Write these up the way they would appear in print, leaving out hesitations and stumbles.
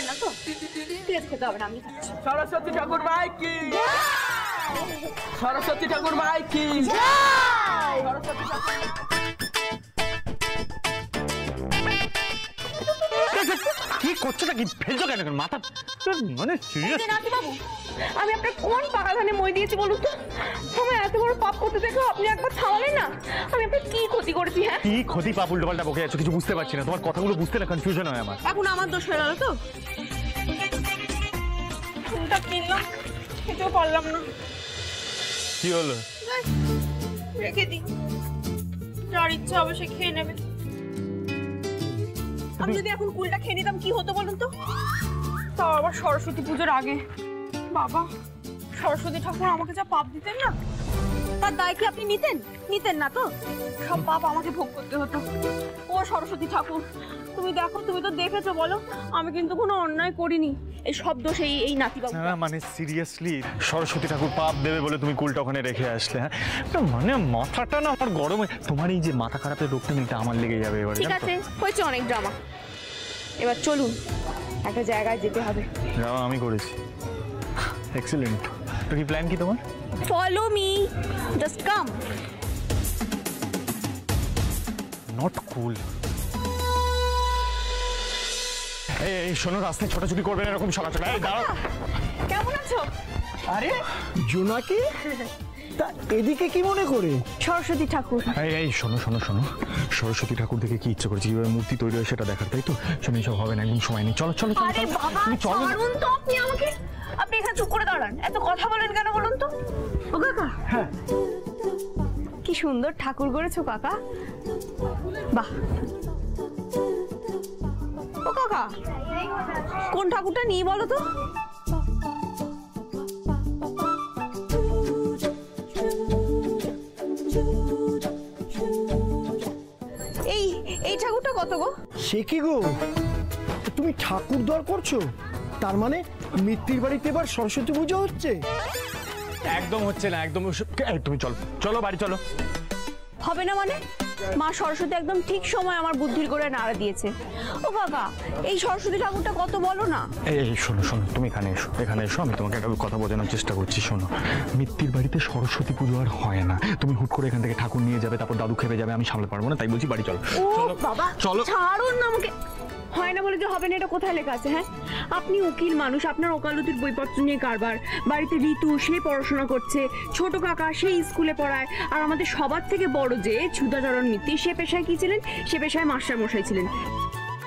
খাবেন না তো? ঠিক আছে, খেতে হবে না, আমি খাচ্ছি। সরস্বতী ঠাকুর মাই কি, সরস্বতী ঠাকুর মাই কি, সরস্বতী ঠাকুর। কি করছো নাকি? ফেলছো কেন মাথা? মানে বাবু, আমি আপনার কোন পাগাধানে মই দিয়েছি বলুন তো? আমার এত বড় পাপ করতে দেখো আপনি একবার থামালেন না? আমি আপনার কি ক্ষতি করেছি? হ্যাঁ, কি ক্ষতি? পাপ উল্টো পাল্টা বকে যাচ্ছ, কিছু বুঝতে পারছি না। তোমার কথাগুলো বুঝতে না কনফিউশন হয় আমার। এখন আমার দোষ হয়ে গেল তো? কোনটা কিনলাম খেতেও পারলাম না। কি হলো? রেখে দিই, যার ইচ্ছা হবে সে খেয়ে নেবে। আমি যদি এখন কুলটা খেয়ে নিতাম কি হতো বলুন তো? তাও আবার সরস্বতী পুজোর আগে। বাবা, সরস্বতী ঠাকুর আমাকে যা পাপ দিতেন না, তার দায় কি আপনি নিতেন? নিতেন না তো? সব পাপ আমাকে ভোগ করতে হতো। ও সরস্বতী ঠাকুর, তুমি দেখো, তুমি তো দেখেছো, বলো আমি কিন্তু কোনো অন্যায় করিনি। এই সব দোষ এই নাতিবাবু। না মানে সিরিয়াসলি সরস্বতী ঠাকুর পাপ দেবে বলে তুমি কুলটা ওখানে রেখে আসলে? হ্যাঁ, মানে মাথাটা না আমার গরমে। তোমার এই যে মাথা খারাপের রোগটা এটা আমার লেগে যাবে এবারে। ঠিক আছে, হয়েছে অনেক ড্রামা, এবার চলুন একটা জায়গায় যেতে হবে। ড্রামা আমি করেছি, এক্সিলেন্ট। তো কি প্ল্যান কি তোমার? Follow me, just come. Not cool. এই শোনো, রাস্তায় ছোটাছুটি করবে না এরকম সকাল সকাল। এই দাঁড়াও। কেমন আছো? আরে জোনাকি, তা এদিকে কি মনে করে? সরস্বতী ঠাকুর। এই শোনো শোনো শোনো, সরস্বতী ঠাকুর দেখে কি ইচ্ছে করেছে, কিভাবে মূর্তি তৈরি হয় সেটা দেখার, তাই তো? শোনো, সব হবে না, একদম সময় নেই। চলো চলো চলো। আরে বাবা, ছাড়ুন তো আপনি আমাকে। আপনি এখানে চুপ করে দাঁড়ান, এত কথা বলেন কেন বলুন তো? ও কাকা, হ্যাঁ, কি সুন্দর ঠাকুর গড়েছো কাকা। বাহ। ও কাকা, কোন ঠাকুরটা নিয়ে বলো তো? এই ঠাকুরটা কত গো? সে কি গো, তুমি ঠাকুর দর করছো? তার মানে মিত্তির বাড়িতে এবার সরস্বতী পুজো হচ্ছে? একদম হচ্ছে না, একদম। তুমি চলো চলো, বাড়ি চলো। হবে না মানে? মা সরস্বতী একদম ঠিক সময় আমার বুদ্ধির করে নাড়া দিয়েছে। ও কাকা, এই সরস্বতী ঠাকুরটা কত বলো না? এই শোনো শোনো, তুমি এখানে এসো, এখানে এসো, আমি তোমাকে একটা কথা বোঝানোর চেষ্টা করছি। শোনো, মিত্তির বাড়িতে সরস্বতী পুজো আর হয় না। তুমি হুট করে এখান থেকে ঠাকুর নিয়ে যাবে, তারপর দাদু খেপে যাবে, আমি সামলাতে পারবো না, তাই বলছি বাড়ি চলো। ও বাবা, চলো। ছাড়ুন না আমাকে। হয় না বলে যে হবে না, এটা কোথায় লেখা আছে? হ্যাঁ, আপনি উকিল মানুষ, আপনার ওকালতির বইপত্র নিয়ে কারবার। বাড়িতে ঋতু, সে পড়াশোনা করছে, ছোট কাকা সেই স্কুলে পড়ায়, আর আমাদের সবার থেকে বড় যে ছুদাচরণ মিত্তি, সে পেশায় কি ছিলেন? সে পেশায় মাস্টার মশাই ছিলেন।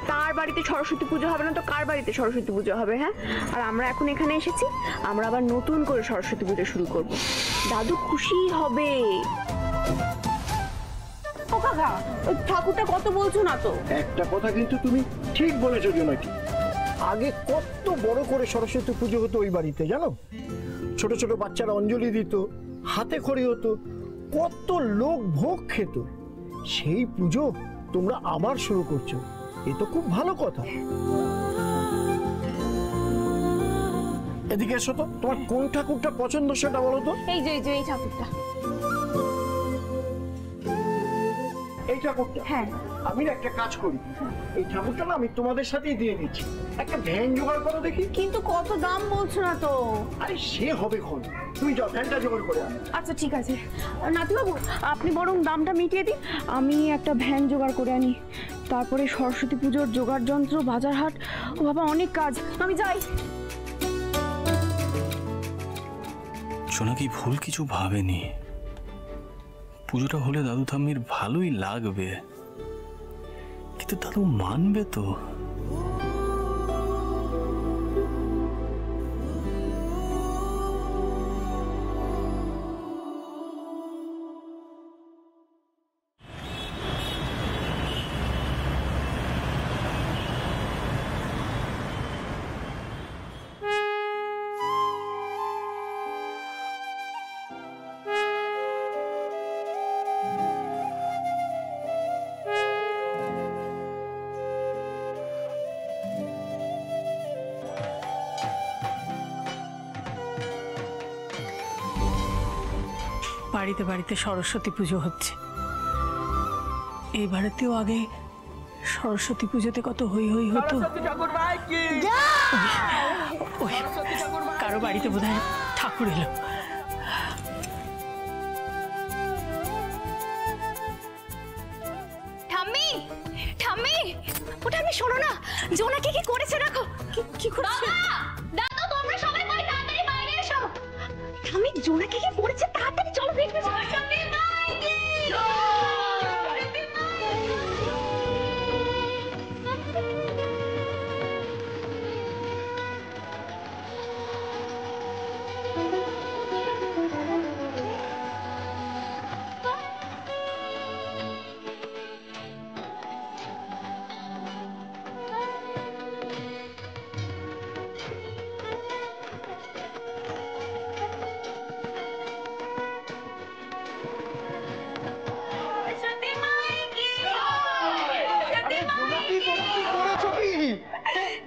তার বাড়িতে সরস্বতী পুজো হবে না তো কার বাড়িতে সরস্বতী পুজো হবে? হ্যাঁ, আর আমরা এখন এখানে এসেছি, আমরা আবার নতুন করে সরস্বতী পুজো শুরু করব। দাদু খুশি হবে। ও কাকা, ওই ঠাকুরটা কত বলছো না তো? একটা কথা কিন্তু তুমি ঠিক বলেছো জোনাকি। আগে কত বড় করে সরস্বতী পুজো হতো ওই বাড়িতে, জানো? ছোট ছোট বাচ্চারা অঞ্জলি দিত, হাতে খড়ি হতো, কত লোক ভোগ খেত। সেই পুজো তোমরা আবার শুরু করছো, এ তো খুব ভালো কথা। এদিকে এসো তো, তোমার কোন ঠাকুরটা পছন্দ সেটা বলো তো। এই যে এই ঠাকুরটা। এই ঠাকুরটা? হ্যাঁ। আমি একটা কাজ করি, এই ঠাকুরটা না আমি তোমাদের সাথেই দিয়ে দিচ্ছি। একটা ভ্যান জোগাড় করো দেখি। কিন্তু কত দাম বলছো না তো? আরে সে হবে খন, তুমি যাও ভ্যানটা জোগাড় করে আনো। আচ্ছা ঠিক আছে নাতিবাবু, আপনি বরং দামটা মিটিয়ে দিন, আমি একটা ভ্যান জোগাড় করে আনি। তারপরে সরস্বতী পুজোর জোগাড় যন্ত্র, বাজার হাট, ও বাবা অনেক কাজ, আমি যাই। জোনাকি ভুল কিছু ভাবেনি। পুজোটা হলে দাদু ঠাম্মির ভালোই লাগবে, কিন্তু দাদু মানবে তো? বাড়িতে বাড়িতে সরস্বতী পুজো হচ্ছে। এই বাড়িতেও আগে সরস্বতী পুজোতে কত হই হই হতো। সরস্বতী ঠাকুর মাই কি, ওই কারো বাড়িতে বোধহয় ঠাকুর এলো। ঠাম্মি ঠাম্মি ও ঠাম্মি শোনো না, জোনাকি কি করেছে দেখো। কি করেছে? দাদা তোমরা সবাই কই তাড়াতাড়ি বাইরে এসো। ঠাম্মি জোনাকি কি করেছে, তাড়াতাড়ি চলো দেখতে যাও। ঠাম্মি বাইরে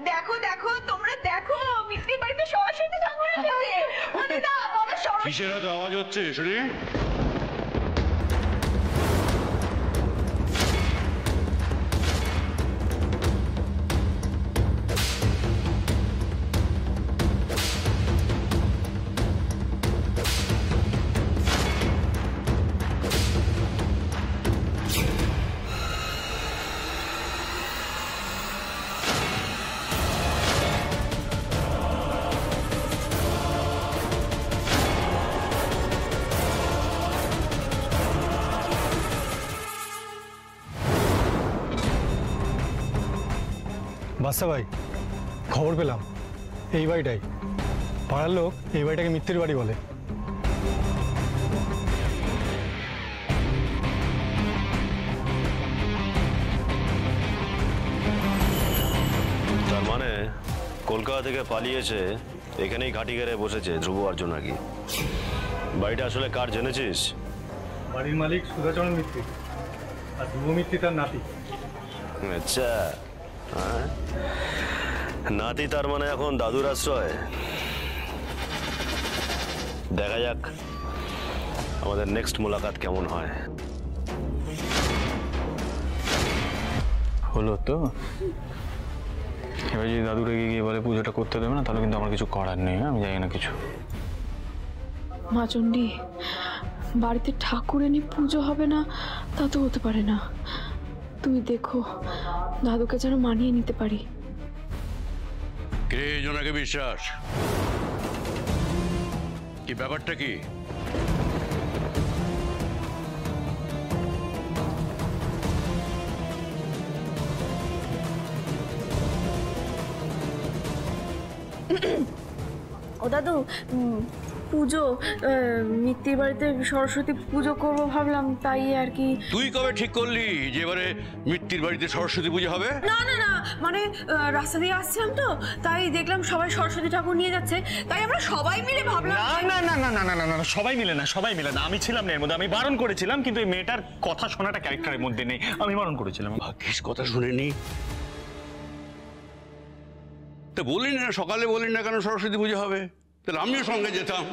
দেখো দেখো তোমরা দেখো, মিত্তির বাড়িতে সরস্বতী ঠাকুর এসেছে। কিসের এত আওয়াজ হচ্ছে শুনি? বাদশা ভাই, খবর পেলাম এই বাড়িটাই, পাড়ার লোক এই বাড়িটাকে মিত্তির বাড়ি বলে। তার মানে কলকাতা থেকে পালিয়েছে, এখানেই ঘাঁটি গেড়ে বসেছে ধ্রুব আর জোনাকি। বাড়িটা আসলে কার জেনেছিস? বাড়ির মালিক সুধাচরণ মিত্তি আর ধ্রুব মিত্তি তার নাতি। আচ্ছা, হ্যাঁ, নাতি তার মানে এখন দাদুর আশ্রয়। দেখা যাক আমাদের নেক্সট মোলাকাত কেমন হয়। হলো তো, এবার যদি দাদু রেগে গিয়ে বলে পুজোটা করতে দেবে না, তাহলে কিন্তু আমার কিছু করার নেই। আমি জানি না কিছু। মা চণ্ডী, বাড়িতে ঠাকুর এনে পুজো হবে না তা তো হতে পারে না। তুমি দেখো দাদুকে যেন মানিয়ে নিতে পারি। কে জোনাকি বিশ্বাস? কি ব্যাপারটা কি? ও দাদু, পুজো মিত্তির বাড়িতে সরস্বতী পুজো করবো ভাবলাম, তাই আর কি। তুই কবে ঠিক করলি যে এবারে মিত্তির বাড়িতে সরস্বতী পুজো হবে? না না না, মানে রাস্তা দিয়ে আসছিলাম তো, তাই দেখলাম সবাই সরস্বতী ঠাকুর নিয়ে যাচ্ছে, তাই আমরা সবাই মিলে ভাবলাম। না না না না না না না না, সবাই মিলে না, সবাই মিলে না। আমি ছিলাম না এর মধ্যে, আমি বারণ করেছিলাম, কিন্তু এই মেয়েটার কথা শোনাটা ক্যারেক্টারের মধ্যে নেই। আমি বারণ করেছিলাম। ভাগ্যিস কথা শুনেনি। তো বললি না, সকালে বললি না কেন সরস্বতী পুজো হবে? তাহলে আমিও সঙ্গে যেতাম।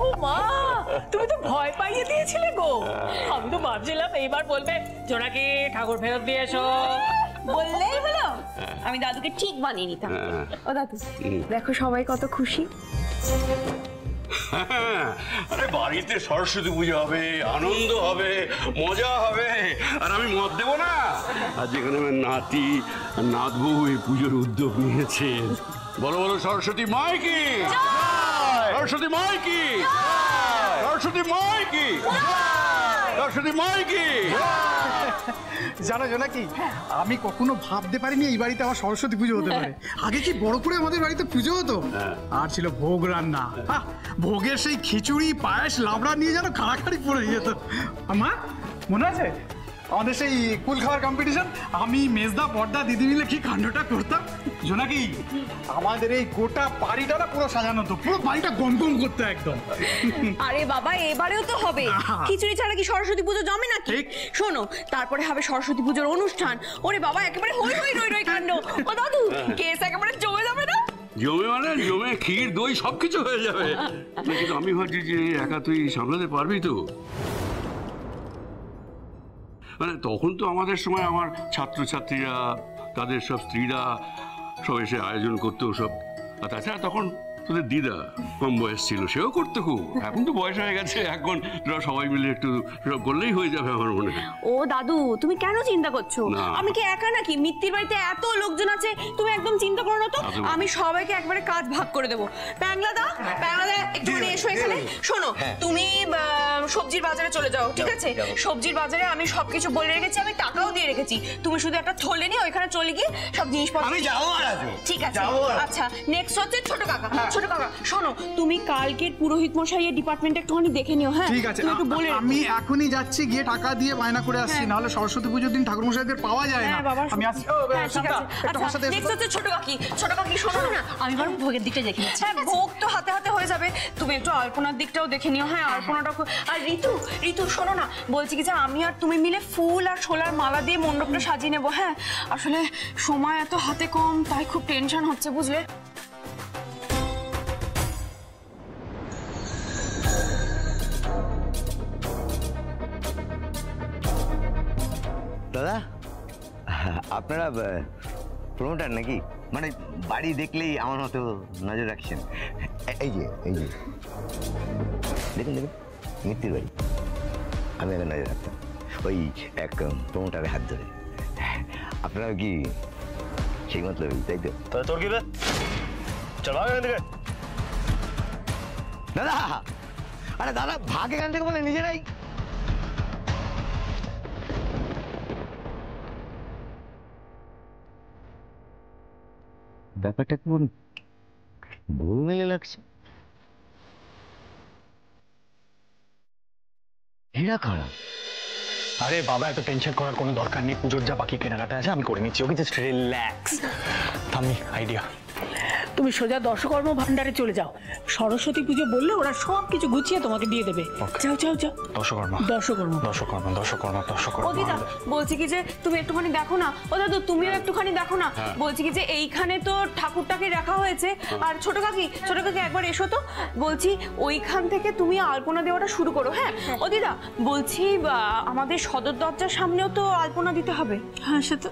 ও মা, তুমি তো ভয় পাইয়ে দিয়েছিলে গো। আমি তো ভাবছিলাম এইবার বলবে জোনাকি ঠাকুর ফেরত দিয়ে এসো। বললেই হলো, আমি দাদুকে ঠিক বানিয়ে নিতাম। ও দাদু দেখো সবাই কত খুশি। আরে বাড়িতে সরস্বতী পুজো হবে, আনন্দ হবে, মজা হবে, আর আমি মত দেবো না? আর যেখানে আমার নাতি আর নাতবু এই পুজোর উদ্যোগ নিয়েছে। বলো বলো, সরস্বতী মাই কি? সরস্বতী মাই কি? সরস্বতী মাই কি? সরস্বতী মাই কি? জানো জোনাকি, আমি কখনো ভাবতে পারিনি এই বাড়িতে আমার সরস্বতী পুজো হতে পারে। আগে কি বড় করে আমাদের বাড়িতে পুজো হতো, আর ছিল ভোগ রান্না। ভোগের সেই খিচুড়ি, পায়েস, লাবড়া নিয়ে যেন খাড়াখাড়ি পড়ে যেত। মা মনে আছে আমাদের সেই কুল খাওয়ার কম্পিটিশন? আমি, মেজদা, বড়দা, দিদি মিলে কি কাণ্ডটা করতাম। জোনাকি, আমাদের এই গোটা বাড়িটা না পুরো সাজানো হতো, পুরো বাড়িটা গমগম করতো একদম। আরে বাবা, এবারেও তো হবে। খিচুড়ি ছাড়া কি সরস্বতী পুজো জমে নাকি? শোনো, তারপরে হবে সরস্বতী পুজোর অনুষ্ঠান। ওরে বাবা, একেবারে হই হই রই রই কাণ্ড। ও দাদু, কেস একেবারে জমে যাবে না? জমে মানে জমে ক্ষীর দই সবকিছু হয়ে যাবে। কিন্তু আমি ভাবছি যে একা তুই সামলাতে পারবি তো? মানে তখন তো আমাদের সময় আমার ছাত্রছাত্রীরা, তাদের সব স্ত্রীরা সব এসে আয়োজন করতো সব। আর তাছাড়া তখন তোদের দিদা কম বয়স ছিল, সেও করতে খুব। এখন তো বয়স হয়ে গেছে, এখন তোরা সবাই মিলে একটু করলেই হয়ে যাবে আমার মনে হয়। ও দাদু, তুমি কেন চিন্তা করছো? না। আমি কি একা নাকি? মিত্তির বাড়িতে এত লোকজন আছে, তুমি একদম চিন্তা করো না তো। আমি সবাইকে একবারে কাজ ভাগ করে দেবো। প্যাংলাদা, একটুখানি এসো এখানে। শোনো, তুমি সবজির বাজারে চলে যাও, ঠিক আছে? সবজির বাজারে আমি সবকিছু বলে রেখেছি, আমি টাকাও দিয়ে রেখেছি। তুমি শুধু একটা থলে নিয়ে ওইখানে চলে গিয়ে সব জিনিসপত্র। আমি যাবো আর আসবো। ঠিক আছে, আচ্ছা। নেক্সট হচ্ছে ছোট কাকা। ছোট কাকা, শোনো, তুমি কালকের পুরোহিত মশাইয়ের ডিপার্টমেন্টে একটুখানি দেখে নিও। হ্যাঁ, ঠিক আছে, তুমি একটু বলে রেখো। আমি এখনই যাচ্ছি, গিয়ে টাকা দিয়ে বায়না করে আসছি, নাহলে সরস্বতী পুজোর দিন ঠাকুর মশাইদের পাওয়া যায় না। হ্যাঁ বাবা, আমি আসছি। হ্যাঁ ঠিক আছে। আচ্ছা, নেক্সট হচ্ছে ছোট কাকি। ছোট কাকি, শোনো না, আমি বরং ভোগের দিকটা দেখে নিচ্ছি। হ্যাঁ, ভোগ তো হাতে হাতে হয়ে যাবে, তুমি একটু আলপনার দিকটাও দেখে নিও। হ্যাঁ, আলপনাটা। আর ঋতু শোনো না, বলছি কি যে আমি আর তুমি মিলে ফুল আর শোলার মালা দিয়ে মণ্ডপটা সাজিয়ে নেবো। হ্যাঁ, আসলে সময় এত হাতে কম, তাই খুব টেনশন হচ্ছে, বুঝলে? দাদা, আপনারা প্রমোটার নাকি? মানে বাড়ি দেখলেই আমার মতো নজর রাখছেন। এই যে দেখুন মিত্তির বাড়ি, আমি আগে নজর রাখতাম ওই এক প্রমোটারের হাত ধরে। আপনারা কি সেই মতলব, তাই তো? তোর কি রে? চলো এখান থেকে। দাদা, আরে দাদা ভাগ এখান থেকে, বলে নিজেরাই। ব্যাপারটা কেমন ভুল মেলে লাগছে। এরা খারাপ। আরে বাবা, এত টেনশন করার কোনো দরকার নেই। পুজোর যা বাকি কেনাকাটা আছে আমি করে নিচ্ছি। ওকে, জাস্ট রিল্যাক্স। থামি, আইডিয়া। তুমি সোজা দশকর্ম ভান্ডারে চলে যাও। সরস্বতী পুজো বললে ওরা সব কিছু গুছিয়ে তোমাকে দিয়ে দেবে। যাও যাও যাও। দশকর্মা। ও দিদা, বলছি কি যে তুমি একটুখানি দেখো না। ও দাদু, তুমিও একটুখানি দেখো না। বলছি কি যে এইখানে তো ঠাকুরটাকে রাখা হয়েছে। আর ছোট কাকি একবার এসো তো। বলছি ওইখান থেকে তুমি আলপনা দেওয়াটা শুরু করো। হ্যাঁ ও দিদা, বলছি আমাদের সদর দরজার সামনেও তো আলপনা দিতে হবে। হ্যাঁ, সে তো।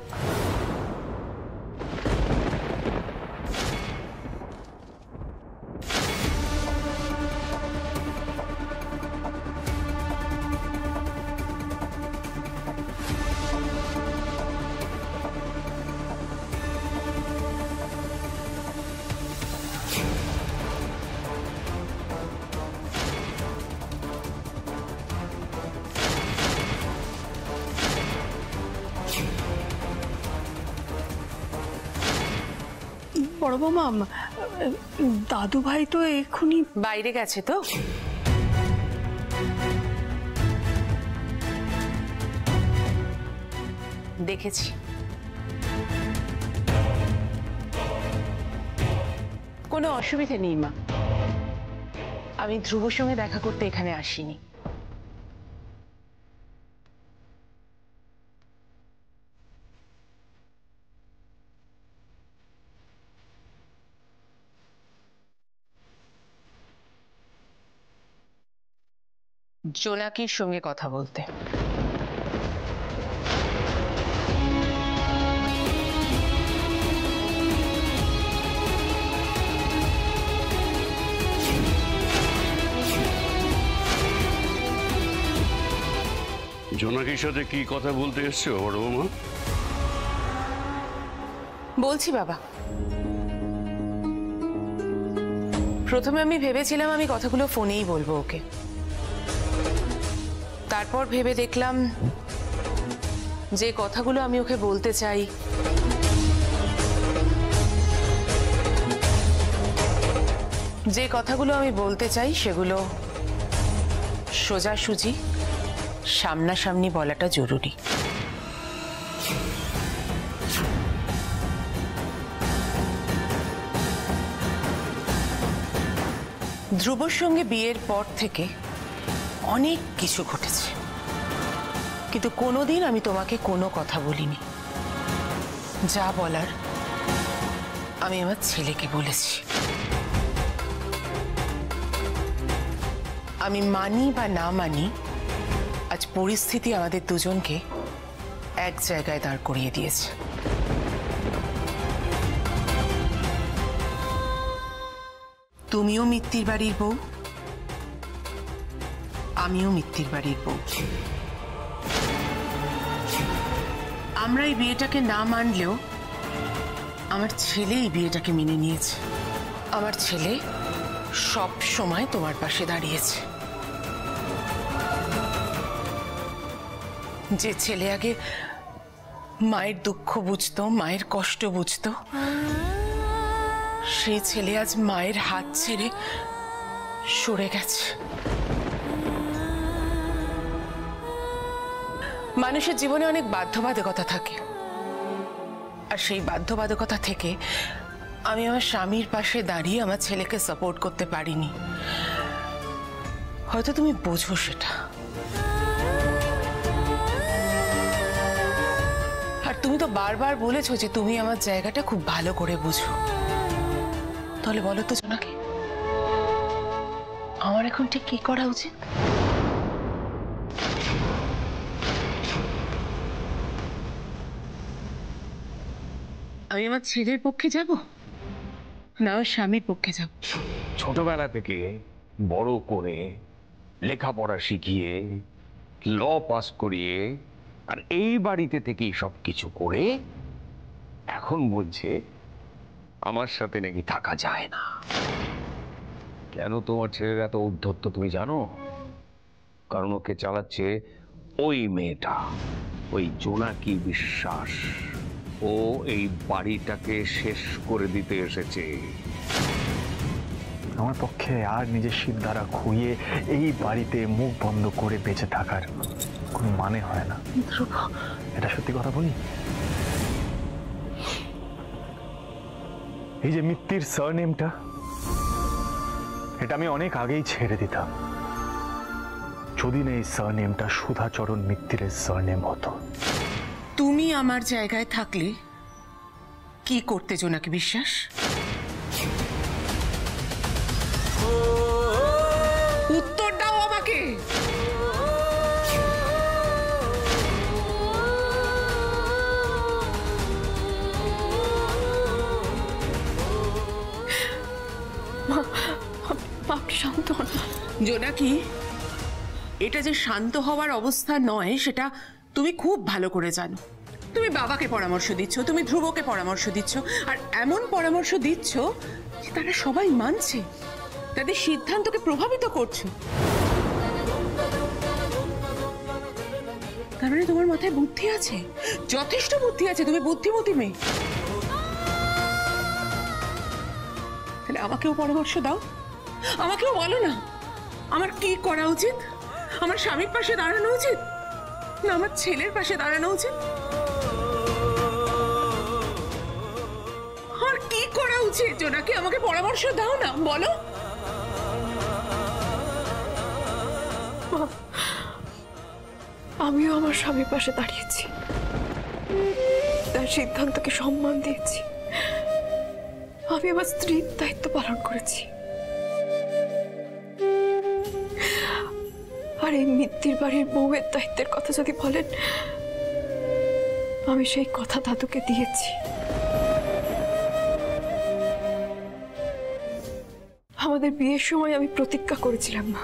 বড় বৌমা, দাদু ভাই তো এক্ষুনি বাইরে গেছে তো। দেখেছি। কোনো অসুবিধা নেই মা, আমি ধ্রুবর সঙ্গে দেখা করতে এখানে আসিনি। জোনাকির সঙ্গে কথা বলতে। জোনাকির সাথে কি কথা বলতে এসছো বড় বৌমা? বলছি বাবা, প্রথমে আমি ভেবেছিলাম আমি কথাগুলো ফোনেই বলবো ওকে। তারপর ভেবে দেখলাম যে কথাগুলো আমি ওকে বলতে চাই সেগুলো সোজাসুজি সামনাসামনি বলাটা জরুরি। ধ্রুবর সঙ্গে বিয়ের পর থেকে অনেক কিছু ঘটেছে, কিন্তু কোনোদিন আমি তোমাকে কোনো কথা বলিনি। যা বলার আমি আমার ছেলেকে বলেছি, আমি মানি বা না মানি, আজ পরিস্থিতি আমাদের দুজনকে এক জায়গায় দাঁড় করিয়ে দিয়েছে। তুমিও মিত্তির বাড়ির বউ, আমিও মিত্তির বাড়ির বউ। আমরা এই বিয়েটাকে না মানলেও আমার ছেলে এই বিয়েটাকে মেনে নিয়েছে। আমার ছেলে সব সময় তোমার পাশে দাঁড়িয়েছে। যে ছেলে আগে মায়ের দুঃখ বুঝতো, মায়ের কষ্ট বুঝতো, সেই ছেলে আজ মায়ের হাত ছেড়ে সরে গেছে। মানুষের জীবনে অনেক বাধ্যবাধকতা থাকে, আর সেই বাধ্যবাধকতা থেকে আমি আমার স্বামীর পাশে দাঁড়িয়ে আমার ছেলেকে সাপোর্ট করতে পারিনি। হয়তো তুমি বোঝো সেটা, আর তুমি তো বারবার বলেছো যে তুমি আমার জায়গাটা খুব ভালো করে বুঝো। তাহলে বলো তো জোনাকি, আমার এখন ঠিক কি করা উচিত? আমি আমার ছেলের পক্ষে যাব না আমার স্বামীর পক্ষে যাব? ছোটবেলা থেকে বড় করে লেখাপড়া শিখিয়ে ল পাস করিয়ে আর এই বাড়িতে থেকেই সবকিছু করে এখন বলছে আমার সাথে নাকি থাকা যায় না। কেন তোমার ছেলের এত উদ্ধত্ত তুমি জানো? কারণ ওকে চালাচ্ছে ওই মেয়েটা, ওই জোনাকি বিশ্বাস। ও এই বাড়িটাকে শেষ করে দিতে এসেছে। আমার পক্ষে আর নিজের শির দ্বারা খুইয়ে এই বাড়িতে মুখ বন্ধ করে বেঁচে থাকার কোনো মানে হয় না। এটা সত্যি কথা বলি, এই যে মিত্তির সারনেমটা, এটা আমি অনেক আগেই ছেড়ে দিতাম যদি না এই সারনেমটা সুধাচরণ মিত্তিরের সারনেম হতো। তুমি আমার জায়গায় থাকলে কি করতে জোনাকি বিশ্বাস? উত্তর দাও আমাকে। আপনি শান্ত হন জোনাকি, এটা যে শান্ত হওয়ার অবস্থা নয় সেটা তুমি খুব ভালো করে জানো। তুমি বাবাকে পরামর্শ দিচ্ছ, তুমি ধ্রুবকে পরামর্শ দিচ্ছ, আর এমন পরামর্শ দিচ্ছ যে তারা সবাই মানছে, তাদের সিদ্ধান্তকে প্রভাবিত করছে। তার মানে তোমার মাথায় বুদ্ধি আছে, যথেষ্ট বুদ্ধি আছে, তুমি বুদ্ধিমতী মেয়ে। তাহলে আমাকেও পরামর্শ দাও, আমাকেও বলো না আমার কি করা উচিত। আমার স্বামীর পাশে দাঁড়ানো উচিত না আমার ছেলের পাশে দাঁড়ানো উচিত? আর কি করা উচিত জোনাকি? আমাকে পরামর্শ দাও না, বলো। আমিও আমার স্বামীর পাশে দাঁড়িয়েছি, তার সিদ্ধান্তকে সম্মান দিয়েছি, আমি আমার স্ত্রীর দায়িত্ব পালন করেছি। আর এই মিত্তির বাড়ির বউয়ের দায়িত্বের কথা যদি বলেন, আমি সেই কথা দাদুকে দিয়েছি। আমাদের বিয়ের সময় আমি প্রতিজ্ঞা করেছিলাম না,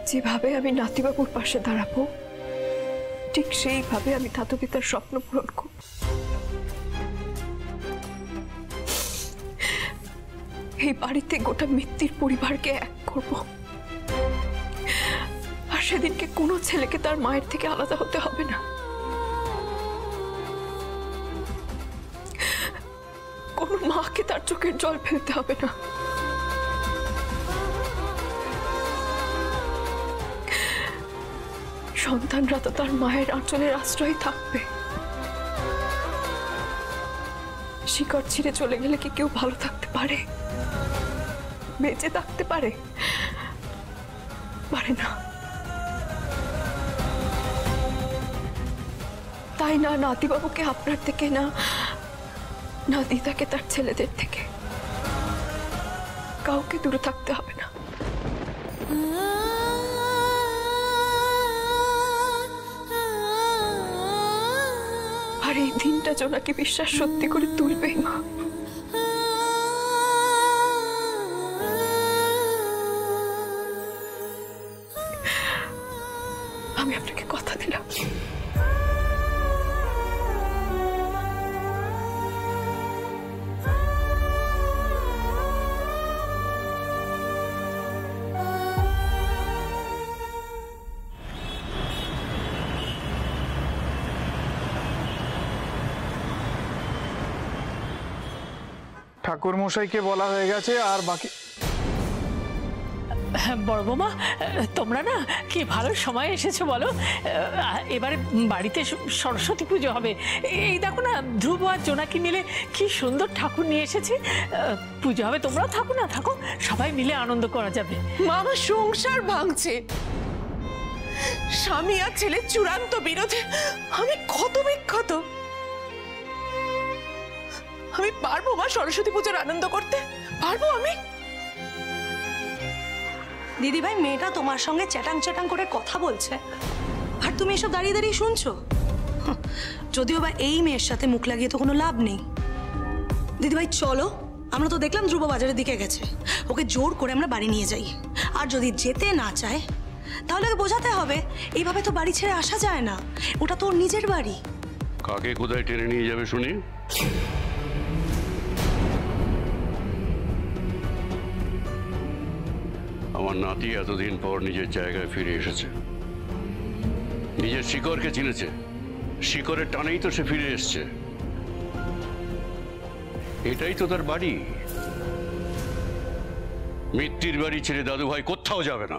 যেভাবে আমি নাতিবাবুর পাশে দাঁড়াবো ঠিক সেইভাবে আমি দাদু পিতার স্বপ্ন পূরণ করব। এই বাড়িতে গোটা মিত্তির পরিবারকে এক করব, আর সেদিনকে কোনো ছেলেকে তার মায়ের থেকে আলাদা হতে হবে না। কোনো মাকে তার চোখের জল ফেলতে হবে না। সন্তানরা তো তার মায়ের আঁচলের আশ্রয় থাকবে। শিকড় ছিঁড়ে চলে গেলে কি কেউ ভালো থাকতে পারে, বেঁচে থাকতে পারে? পারে না। তাই না নাতিবাবুকে আপনার থেকে না না দিদাকে তার ছেলেদের থেকে কাউকে দূরে থাকতে হবে না। আর এই দিনটা জোনাকে বিশ্বাস সত্যি করে তুলবেই মা। আমি আপনাকে কথা দিলাম। ঠাকুর মশাইকে বলা হয়ে গেছে, আর বাকি বড় বৌমা, তোমরা না কি ভালো সময় এসেছো বলো। এবারে বাড়িতে সরস্বতী পুজো হবে। এই দেখো না, ধ্রুব আর জোনাকি মিলে কি সুন্দর ঠাকুর নিয়ে এসেছে। পুজো হবে, তোমরাও থাকো না থাকো, সবাই মিলে আনন্দ করা যাবে। মা, আমার সংসার ভাঙছে, স্বামী আর ছেলের চূড়ান্ত বিরোধে আমি ক্ষত বিক্ষত। আমি পারবো মা সরস্বতী পুজোর আনন্দ করতে? পারবো আমি? দিদি ভাই, মেয়েটা তোমার সঙ্গে চ্যাটাং চ্যাটাং করে কথা বলছে আর তুমি এসব দাঁড়িয়ে দাঁড়িয়ে শুনছো। যদিও বা এই মেয়ের সাথে মুখ লাগিয়ে তো কোনো লাভ নেই। দিদি ভাই চলো, আমরা তো দেখলাম ধ্রুব বাজারের দিকে গেছে, ওকে জোর করে আমরা বাড়ি নিয়ে যাই। আর যদি যেতে না চায় তাহলে ওকে বোঝাতে হবে এইভাবে তো বাড়ি ছেড়ে আসা যায় না, ওটা তোর নিজের বাড়ি। কাকে কোথায় টেনে নিয়ে যাবে শুনি? আমার নাতি এতদিন পর নিজের জায়গায় ফিরে এসেছে, নিজের শিকড়কে চিনেছে, শিকড়ের টানেই তো সে ফিরে এসছে। এটাই তো তার বাড়ি। মিত্তির বাড়ি ছেড়ে দাদু ভাই কোথাও যাবে না।